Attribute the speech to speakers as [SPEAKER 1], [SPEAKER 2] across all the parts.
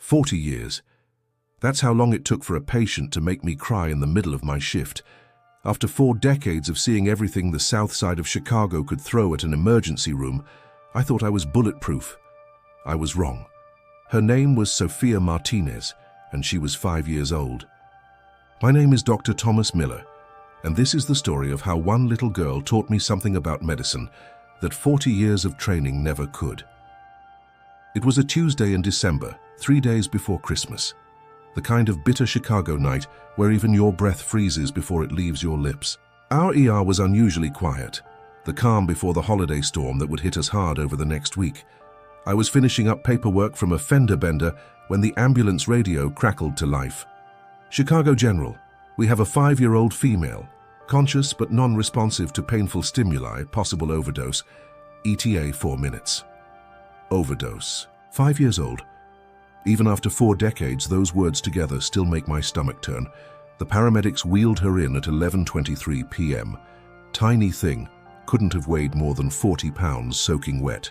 [SPEAKER 1] 40 years. That's how long it took for a patient to make me cry in the middle of my shift. After 4 decades of seeing everything the south side of Chicago could throw at an emergency room, I thought I was bulletproof. I was wrong. Her name was Sophie Martinez, and she was 5 years old. My name is Dr. Thomas Miller, and this is the story of how one little girl taught me something about medicine that 40 years of training never could. It was a Tuesday in December, 3 days before Christmas. The kind of bitter Chicago night where even your breath freezes before it leaves your lips. Our ER was unusually quiet, the calm before the holiday storm that would hit us hard over the next week. I was finishing up paperwork from a fender bender when the ambulance radio crackled to life. Chicago General, we have a 5-year-old female, conscious but non-responsive to painful stimuli, possible overdose, ETA 4 minutes. Overdose. 5 years old. Even after 4 decades, those words together still make my stomach turn. The paramedics wheeled her in at 11:23 p.m. Tiny thing, couldn't have weighed more than 40 pounds, soaking wet.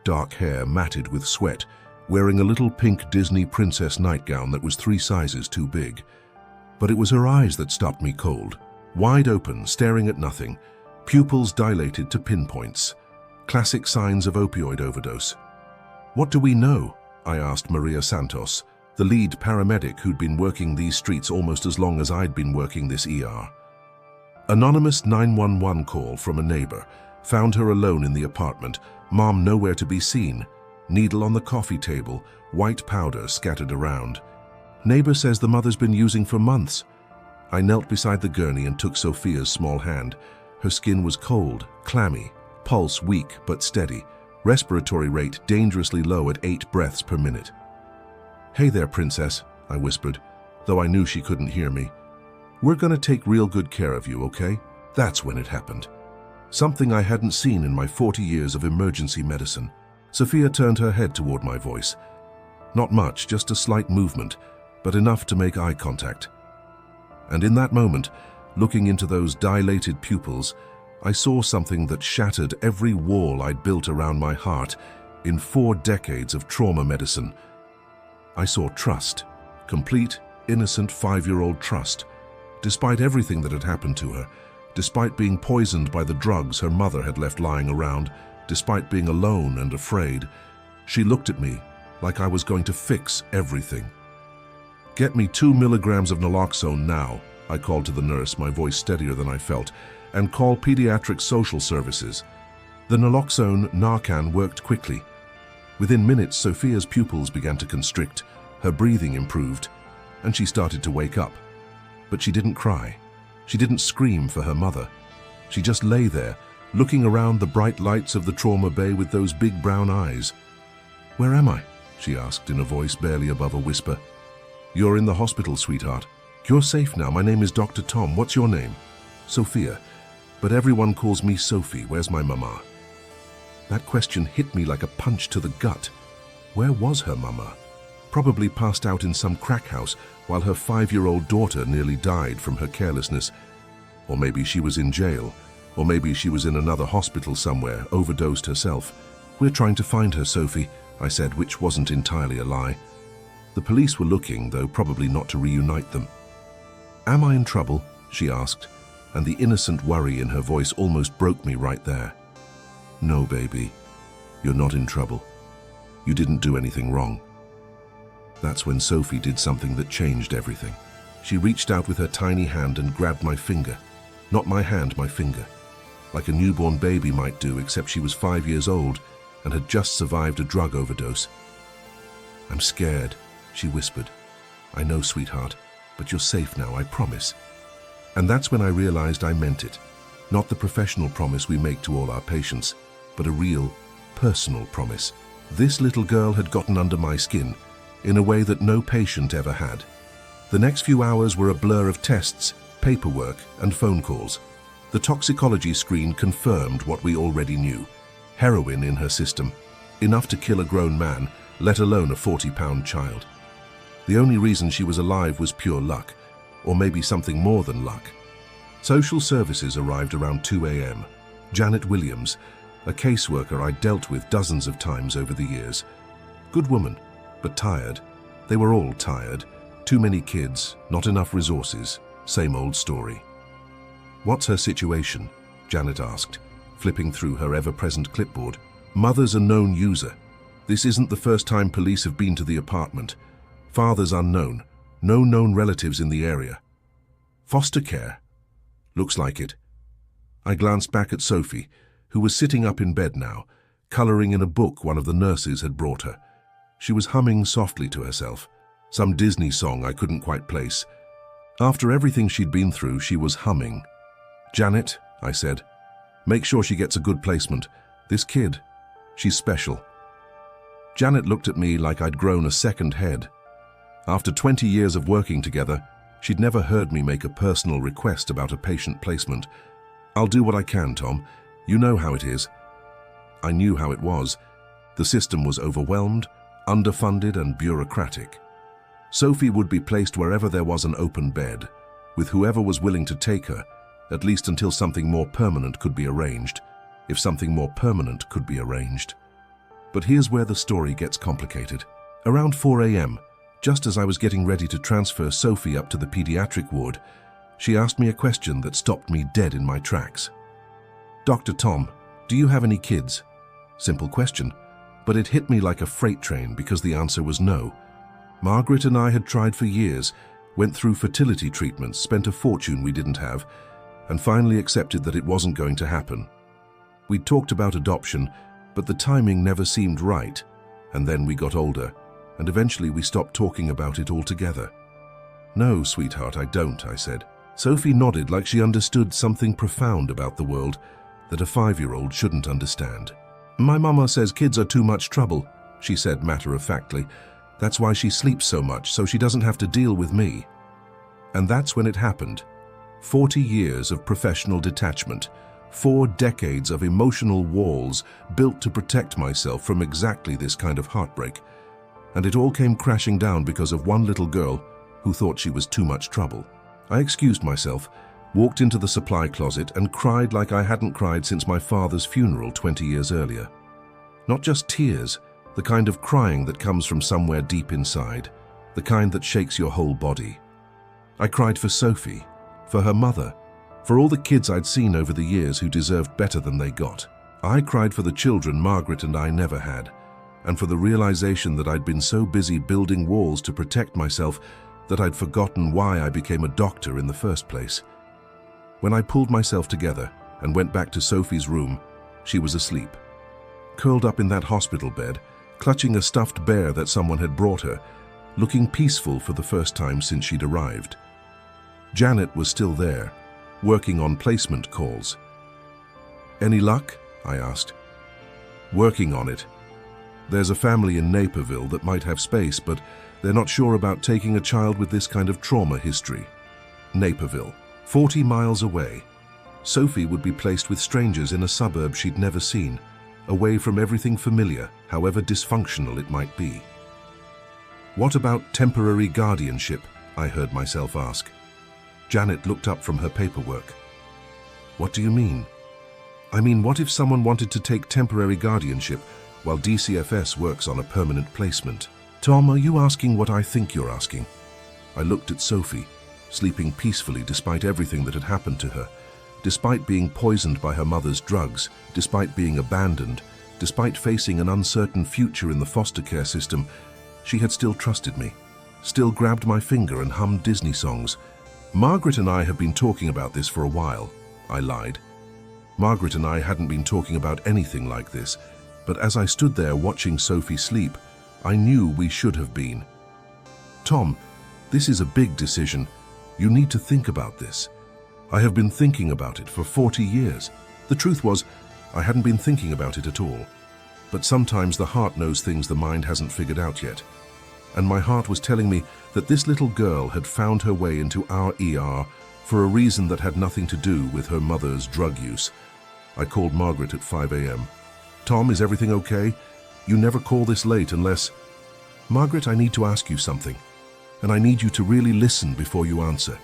[SPEAKER 1] Dark hair matted with sweat, wearing a little pink Disney princess nightgown that was 3 sizes too big. But it was her eyes that stopped me cold. Wide open, staring at nothing, pupils dilated to pinpoints. Classic signs of opioid overdose. What do we know? I asked Maria Santos, the lead paramedic who'd been working these streets almost as long as I'd been working this ER. Anonymous 911 call from a neighbor found her alone in the apartment, mom nowhere to be seen, needle on the coffee table, white powder scattered around. Neighbor says the mother's been using for months. I knelt beside the gurney and took Sophia's small hand. Her skin was cold, clammy, pulse weak but steady, respiratory rate dangerously low at 8 breaths per minute. "Hey there, princess," I whispered, though I knew she couldn't hear me. "We're gonna take real good care of you, okay?" That's when it happened. Something I hadn't seen in my 40 years of emergency medicine. Sophia turned her head toward my voice. Not much, just a slight movement, but enough to make eye contact. And in that moment, looking into those dilated pupils, I saw something that shattered every wall I'd built around my heart in 4 decades of trauma medicine. I saw trust, complete, innocent 5-year-old trust. Despite everything that had happened to her, despite being poisoned by the drugs her mother had left lying around, despite being alone and afraid, she looked at me like I was going to fix everything. "Get me 2 milligrams of naloxone now," I called to the nurse, my voice steadier than I felt, "and call pediatric social services." The naloxone Narcan worked quickly. Within minutes, Sophia's pupils began to constrict, her breathing improved, and she started to wake up. But she didn't cry. She didn't scream for her mother. She just lay there, looking around the bright lights of the trauma bay with those big brown eyes. "Where am I?" she asked in a voice barely above a whisper. "You're in the hospital, sweetheart. You're safe now. My name is Dr. Tom. What's your name?" "Sophia. But everyone calls me Sophie. Where's my mama?" That question hit me like a punch to the gut. Where was her mama? Probably passed out in some crack house while her 5-year-old daughter nearly died from her carelessness. Or maybe she was in jail. Or maybe she was in another hospital somewhere, overdosed herself. "We're trying to find her, Sophie," I said, which wasn't entirely a lie. The police were looking, though probably not to reunite them. "Am I in trouble?" she asked, and the innocent worry in her voice almost broke me right there. "No, baby, you're not in trouble. You didn't do anything wrong." That's when Sophie did something that changed everything. She reached out with her tiny hand and grabbed my finger. Not my hand, my finger. Like a newborn baby might do, except she was 5 years old and had just survived a drug overdose. "I'm scared," she whispered. "I know, sweetheart, but you're safe now, I promise." And that's when I realized I meant it. Not the professional promise we make to all our patients, but a real, personal promise. This little girl had gotten under my skin in a way that no patient ever had. The next few hours were a blur of tests, paperwork, and phone calls. The toxicology screen confirmed what we already knew. Heroin in her system, enough to kill a grown man, let alone a 40-pound child. The only reason she was alive was pure luck, or maybe something more than luck. Social services arrived around 2 a.m. Janet Williams, a caseworker I'd dealt with dozens of times over the years. Good woman, but tired. They were all tired. Too many kids, not enough resources. Same old story. "What's her situation?" Janet asked, flipping through her ever-present clipboard. "Mother's a known user. This isn't the first time police have been to the apartment. Father's unknown. No known relatives in the area. Foster care? Looks like it." I glanced back at Sophie, who was sitting up in bed now, coloring in a book one of the nurses had brought her. She was humming softly to herself, some Disney song I couldn't quite place. After everything she'd been through, she was humming. "Janet," I said, "make sure she gets a good placement. This kid, she's special." Janet looked at me like I'd grown a second head. After 20 years of working together, she'd never heard me make a personal request about a patient placement. "I'll do what I can, Tom. You know how it is." I knew how it was. The system was overwhelmed, underfunded, and bureaucratic. Sophie would be placed wherever there was an open bed, with whoever was willing to take her, at least until something more permanent could be arranged, if something more permanent could be arranged. But here's where the story gets complicated. Around 4 a.m., just as I was getting ready to transfer Sophie up to the pediatric ward, she asked me a question that stopped me dead in my tracks. "Dr. Tom, do you have any kids?" Simple question, but it hit me like a freight train because the answer was no. Margaret and I had tried for years, went through fertility treatments, spent a fortune we didn't have, and finally accepted that it wasn't going to happen. We'd talked about adoption, but the timing never seemed right, and then we got older, and eventually we stopped talking about it altogether. "No, sweetheart, I don't," I said. Sophie nodded like she understood something profound about the world that a 5-year-old shouldn't understand. "My mama says kids are too much trouble," she said matter-of-factly. "That's why she sleeps so much, so she doesn't have to deal with me." And that's when it happened. 40 years of professional detachment, 4 decades of emotional walls built to protect myself from exactly this kind of heartbreak. And it all came crashing down because of one little girl who thought she was too much trouble. I excused myself, walked into the supply closet, and cried like I hadn't cried since my father's funeral 20 years earlier. Not just tears, the kind of crying that comes from somewhere deep inside, the kind that shakes your whole body. I cried for Sophie, for her mother, for all the kids I'd seen over the years who deserved better than they got. I cried for the children Margaret and I never had, and for the realization that I'd been so busy building walls to protect myself that I'd forgotten why I became a doctor in the first place. When I pulled myself together and went back to Sophie's room, she was asleep. Curled up in that hospital bed, clutching a stuffed bear that someone had brought her, looking peaceful for the first time since she'd arrived. Janet was still there, working on placement calls. "Any luck?" I asked. "Working on it. There's a family in Naperville that might have space, but they're not sure about taking a child with this kind of trauma history." Naperville, 40 miles away. Sophie would be placed with strangers in a suburb she'd never seen, away from everything familiar, however dysfunctional it might be. "What about temporary guardianship?" I heard myself ask. Janet looked up from her paperwork. "What do you mean?" "I mean, what if someone wanted to take temporary guardianship while DCFS works on a permanent placement?" "Tom, are you asking what I think you're asking?" I looked at Sophie, sleeping peacefully despite everything that had happened to her, despite being poisoned by her mother's drugs, despite being abandoned, despite facing an uncertain future in the foster care system. She had still trusted me, still grabbed my finger and hummed Disney songs. "Margaret and I have been talking about this for a while," I lied. Margaret and I hadn't been talking about anything like this, but as I stood there watching Sophie sleep, I knew we should have been. "Tom, this is a big decision. You need to think about this." I have been thinking about it for 40 years. The truth was, I hadn't been thinking about it at all. But sometimes the heart knows things the mind hasn't figured out yet. And my heart was telling me that this little girl had found her way into our ER for a reason that had nothing to do with her mother's drug use. I called Margaret at 5 a.m. "Tom, is everything okay? You never call this late unless—" "Margaret, I need to ask you something, and I need you to really listen before you answer."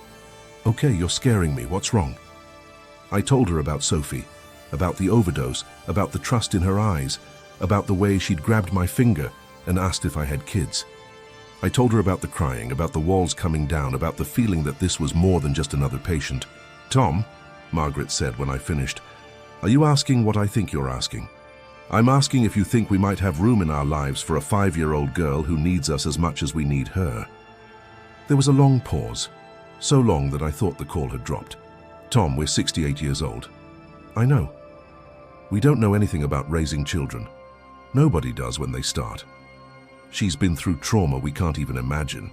[SPEAKER 1] "Okay, you're scaring me. What's wrong?" I told her about Sophie, about the overdose, about the trust in her eyes, about the way she'd grabbed my finger and asked if I had kids. I told her about the crying, about the walls coming down, about the feeling that this was more than just another patient. "Tom," Margaret said when I finished, "are you asking what I think you're asking? I'm asking if you think we might have room in our lives for a 5-year-old girl who needs us as much as we need her." There was a long pause, so long that I thought the call had dropped. "Tom, we're 68 years old." "I know. We don't know anything about raising children. Nobody does when they start. She's been through trauma we can't even imagine.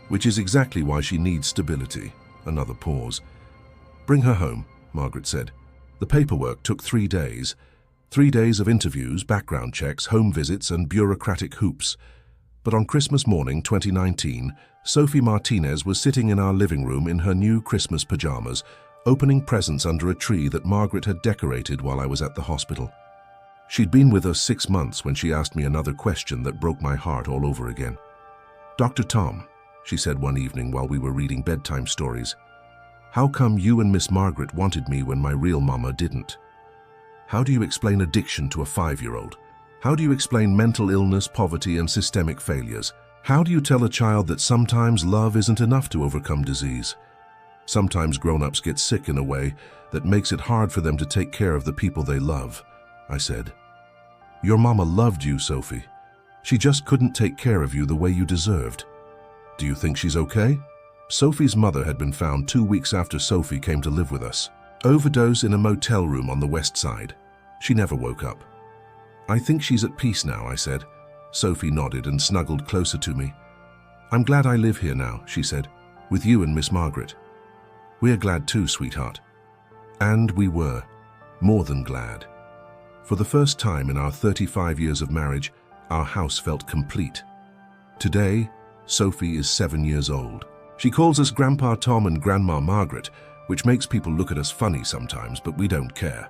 [SPEAKER 1] Which is exactly why she needs stability." Another pause. "Bring her home," Margaret said. "The paperwork took 3 days. 3 days of interviews, background checks, home visits, and bureaucratic hoops. But on Christmas morning 2019, Sophie Martinez was sitting in our living room in her new Christmas pajamas, opening presents under a tree that Margaret had decorated while I was at the hospital. She'd been with us 6 months when she asked me another question that broke my heart all over again. "Dr. Tom," she said one evening while we were reading bedtime stories, "how come you and Miss Margaret wanted me when my real mama didn't? How do you explain addiction to a 5-year-old? How do you explain mental illness, poverty, and systemic failures? How do you tell a child that sometimes love isn't enough to overcome disease? Sometimes grown-ups get sick in a way that makes it hard for them to take care of the people they love," I said. "Your mama loved you, Sophie. She just couldn't take care of you the way you deserved. Do you think she's okay?" Sophie's mother had been found 2 weeks after Sophie came to live with us. Overdose in a motel room on the west side. She never woke up. "I think she's at peace now," I said. Sophie nodded and snuggled closer to me. "I'm glad I live here now," she said, "with you and Miss Margaret." "We're glad too, sweetheart." And we were, more than glad. For the first time in our 35 years of marriage, our house felt complete. Today, Sophie is 7 years old. She calls us Grandpa Tom and Grandma Margaret, which makes people look at us funny sometimes, but we don't care.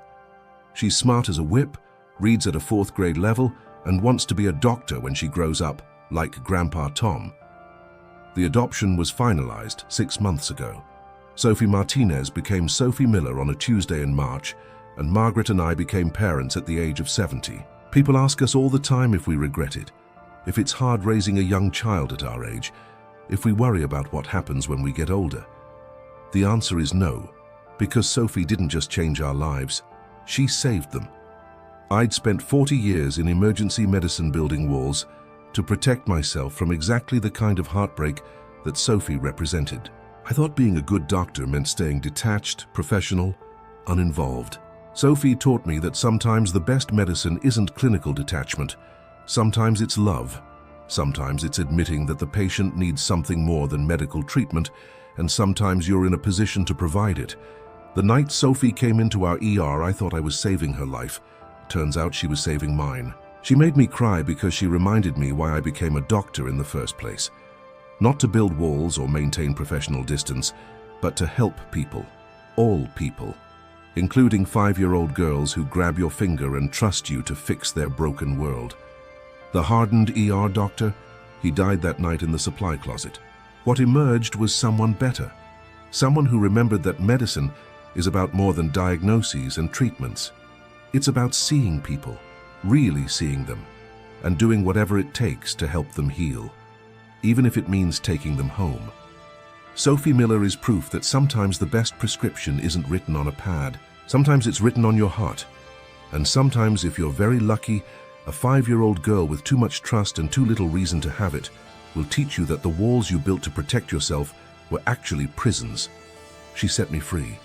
[SPEAKER 1] She's smart as a whip, reads at a 4th grade level, and wants to be a doctor when she grows up, like Grandpa Tom. The adoption was finalized 6 months ago. Sophie Martinez became Sophie Miller on a Tuesday in March, and Margaret and I became parents at the age of 70. People ask us all the time if we regret it, if it's hard raising a young child at our age, if we worry about what happens when we get older. The answer is no, because Sophie didn't just change our lives, she saved them. I'd spent 40 years in emergency medicine building walls to protect myself from exactly the kind of heartbreak that Sophie represented. I thought being a good doctor meant staying detached, professional, uninvolved. Sophie taught me that sometimes the best medicine isn't clinical detachment. Sometimes it's love. Sometimes it's admitting that the patient needs something more than medical treatment, and sometimes you're in a position to provide it. The night Sophie came into our ER, I thought I was saving her life. Turns out she was saving mine. She made me cry because she reminded me why I became a doctor in the first place. Not to build walls or maintain professional distance, but to help people. All people. Including 5-year-old girls who grab your finger and trust you to fix their broken world. The hardened ER doctor, he died that night in the supply closet. What emerged was someone better. Someone who remembered that medicine is about more than diagnoses and treatments. It's about seeing people, really seeing them, and doing whatever it takes to help them heal, even if it means taking them home. Sophie Miller is proof that sometimes the best prescription isn't written on a pad. Sometimes it's written on your heart. And sometimes, if you're very lucky, a 5-year-old girl with too much trust and too little reason to have it will teach you that the walls you built to protect yourself were actually prisons. She set me free.